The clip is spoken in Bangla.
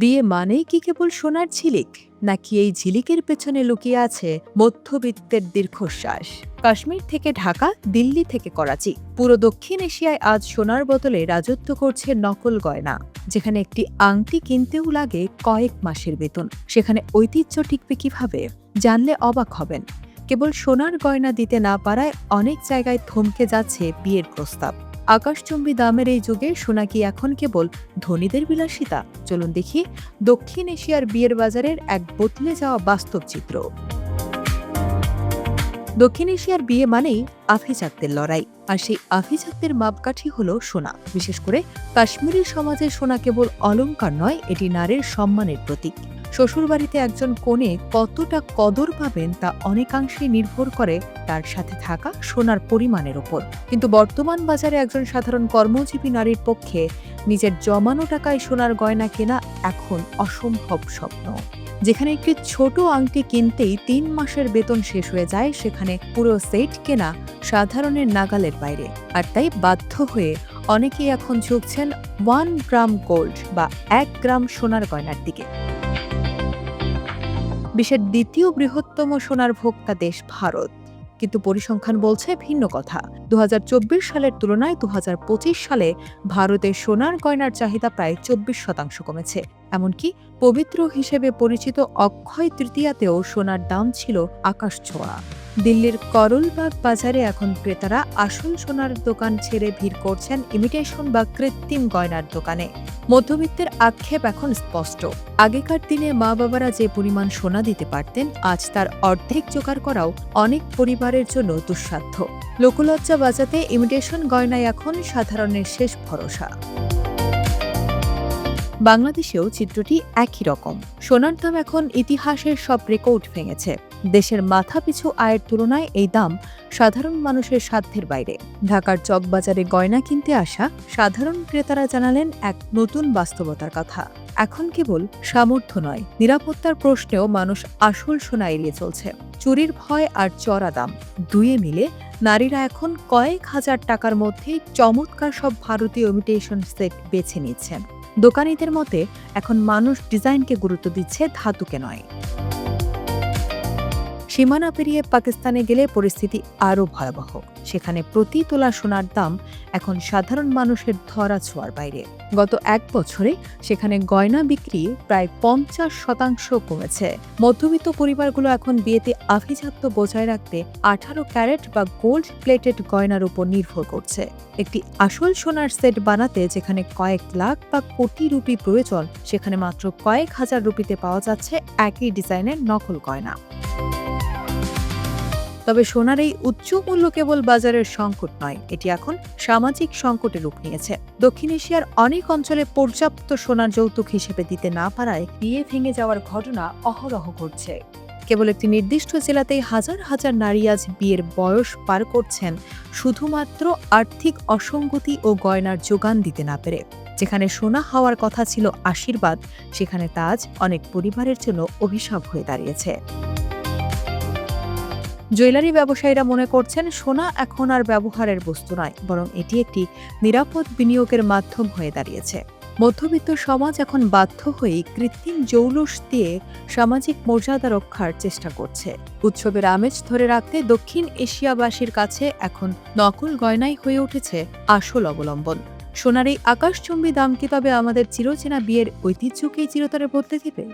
বিয়ে মানেই কি কেবল সোনার ঝিলিক, নাকি এই ঝিলিকের পেছনে লুকিয়ে আছে মধ্যবিত্তের দীর্ঘশ্বাস? কাশ্মীর থেকে ঢাকা, দিল্লি থেকে করাচি, পুরো দক্ষিণ এশিয়ায় আজ সোনার বদলে রাজত্ব করছে নকল গয়না। যেখানে একটি আংটি কিনতেও লাগে কয়েক মাসের বেতন, সেখানে ঐতিহ্য টিকবে কিভাবে? জানলে অবাক হবেন। কেবল সোনার গয়না দিতে না পারায় অনেক জায়গায় থমকে যাচ্ছে বিয়ের প্রস্তাব। আকাশচুম্বী দামের এই যুগে সোনা কি এখন কেবল ধনীদের বিলাসিতা? চলুন দেখি দক্ষিণ এশিয়ার বিয়ের বাজারের এক বদলে যাওয়া বাস্তব চিত্র। দক্ষিণ এশিয়ার বিয়ে মানেই আভিজাত্যের লড়াই, আর সেই আভিজাত্যের মাপকাঠি হলো সোনা। বিশেষ করে কাশ্মীরি সমাজে সোনা কেবল অলংকার নয়, এটি নারীর সম্মানের প্রতীক। শ্বশুরবাড়িতে একজন কনে কতটা কদর পাবেন তা অনেকাংশেই নির্ভর করে তার সাথে থাকা সোনার পরিমাণের ওপর। কিন্তু বর্তমান বাজারে একজন সাধারণ কর্মজীবী নারীর পক্ষে নিজের জমানো টাকায় সোনার গয়না কেনা এখন অসম্ভব স্বপ্ন। যেখানে একটি ছোট আংটি কিনতেই ৩ মাসের বেতন শেষ হয়ে যায়, সেখানে পুরো সেট কেনা সাধারণের নাগালের বাইরে। আর তাই বাধ্য হয়ে অনেকেই এখন ঝুঁকছেন 1 গ্রাম গোল্ড বা ১ গ্রাম সোনার গয়নার দিকে। বিশ্বের দ্বিতীয় বৃহত্তম সোনার ভোক্তা দেশ ভারত, কিন্তু পরিসংখ্যান বলছে ভিন্ন কথা। ২০২৪ সালের তুলনায় ২০২৫ সালে ভারতে সোনার গয়নার চাহিদা প্রায় ২৪% কমেছে। এমনকি পবিত্র হিসেবে পরিচিত অক্ষয় তৃতীয়াতেও সোনার দাম ছিল আকাশছোঁয়া। দিল্লির করলবাগ বাজারে এখন ক্রেতারা আসল সোনার দোকান ছেড়ে ভিড় করছেন ইমিটেশন বা কৃত্রিম গয়নার দোকানে। মধ্যবিত্তের আক্ষেপ এখন স্পষ্ট। আগেকার দিনে মা বাবারা যে পরিমাণ সোনা দিতে পারতেন, আজ তার অর্ধেক জোগাড় করাও অনেক পরিবারের জন্য দুঃসাধ্য। লোকলজ্জা বাঁচাতে ইমিটেশন গয়নাই এখন সাধারণের শেষ ভরসা। বাংলাদেশেও চিত্রটি একই রকম। সোনার দাম এখন ইতিহাসের সব রেকর্ড ভেঙেছে। দেশের মাথাপিছু আয়ের তুলনায় এই দাম সাধারণ মানুষের সাধ্যের বাইরে। ঢাকার চকবাজারে গয়না কিনতে আসা সাধারণ ক্রেতারা জানালেন এক নতুন বাস্তবতার কথা। এখন কেবল সামর্থ্য নয়, নিরাপত্তার প্রশ্নেও মানুষ আসল সোনা এড়িয়ে চলছে। চুরির ভয় আর চড়া দাম দুয়ে মিলে নারীরা এখন কয়েক হাজার টাকার মধ্যেই চমৎকার সব ভারতীয় ইমিটেশন সেট বেছে নিচ্ছেন। দোকানীদের মতে এখন মানুষ ডিজাইনকে গুরুত্ব দিচ্ছে, ধাতুকে নয়। সীমানা পেরিয়ে পাকিস্তানে গেলে পরিস্থিতি আরও ভয়াবহ। সেখানে প্রতি তোলা সোনার দাম এখন সাধারণ মানুষের ধরা ছোঁয়ার বাইরে। গত ১ বছরে সেখানে গয়না বিক্রি প্রায় ৫০% কমেছে। মধ্যবিত্ত পরিবারগুলো এখন বিয়েতে আভিজাত্য বজায় রাখতে ১৮ ক্যারেট বা গোল্ড প্লেটেড গয়নার উপর নির্ভর করছে। একটি আসল সোনার সেট বানাতে যেখানে কয়েক লাখ বা কোটি রুপি প্রয়োজন, সেখানে মাত্র কয়েক হাজার রুপিতে পাওয়া যাচ্ছে একই ডিজাইনের নকল গয়না। তবে সোনার এই উচ্চ মূল্য কেবল বাজারের সংকট নয়, এটি এখন সামাজিক সংকটে রূপ নিয়েছে। দক্ষিণ এশিয়ার অনেক অঞ্চলে পর্যাপ্ত সোনার যৌতুক হিসেবে দিতে না পারায় বিয়ে ভেঙে যাওয়ার ঘটনা অহরহ ঘটছে। কেবল একটি নির্দিষ্ট জেলাতেই হাজার হাজার নারী আজ বিয়ের বয়স পার করছেন শুধুমাত্র আর্থিক অসঙ্গতি ও গয়নার যোগান দিতে না পেরে। যেখানে সোনা হওয়ার কথা ছিল আশীর্বাদ, সেখানে তা আজ অনেক পরিবারের জন্য অভিশাপ হয়ে দাঁড়িয়েছে। জুয়েলারি ব্যবসায়ীরা মনে করছেন সোনা এখন আর ব্যবহারের বস্তু নয়, বরং এটি একটি নিরাপদ বিনিয়োগের মাধ্যম হয়ে দাঁড়িয়েছে। মধ্যবিত্ত সমাজ এখন বাধ্য হয়ে কৃত্রিম জৌলুস দিয়ে সামাজিক মর্যাদা রক্ষার চেষ্টা করছে। উৎসবের আমেজ ধরে রাখতে দক্ষিণ এশিয়াবাসীর কাছে এখন নকল গয়নাই হয়ে উঠেছে আসল অবলম্বন। সোনার এই আকাশচুম্বী দাম কি তবে আমাদের চিরচেনা বিয়ের ঐতিহ্যকেই চিরতরে বদলে দিবে?